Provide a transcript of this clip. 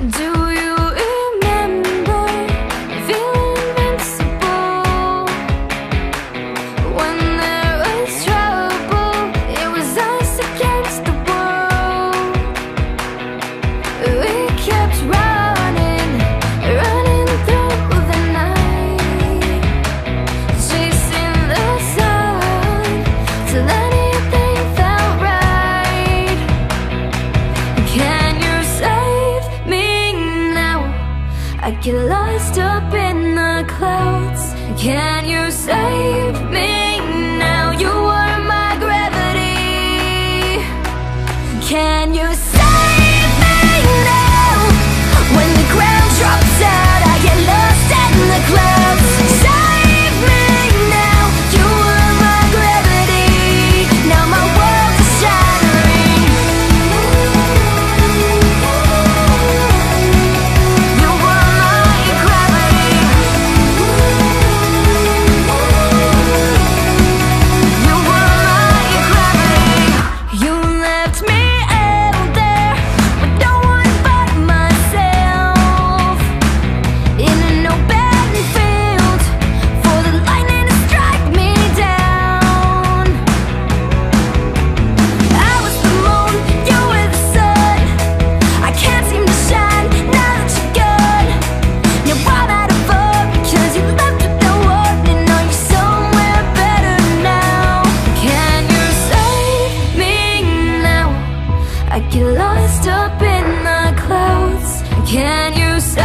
Do you remember feeling invincible? When there was trouble, it was us against the world. We kept running, running through the night, chasing the sun till anything felt right. Can you save me now? I get lost up in the clouds. Can you save me now? You are my gravity. Can you save me now? When the ground drops out, I get lost in the clouds. Save me now. You are my gravity. Now my world is shattering. You are my gravity. You are my gravity. You left me out there with no one but myself, in an open field for the lightning to strike me down. I was the moon, you were the sun. I can't seem to shine now that you're gone. Now I'm out of luck because you left without warning. Are you somewhere better now? Can you save me now? I get lost up in the clouds. Can you save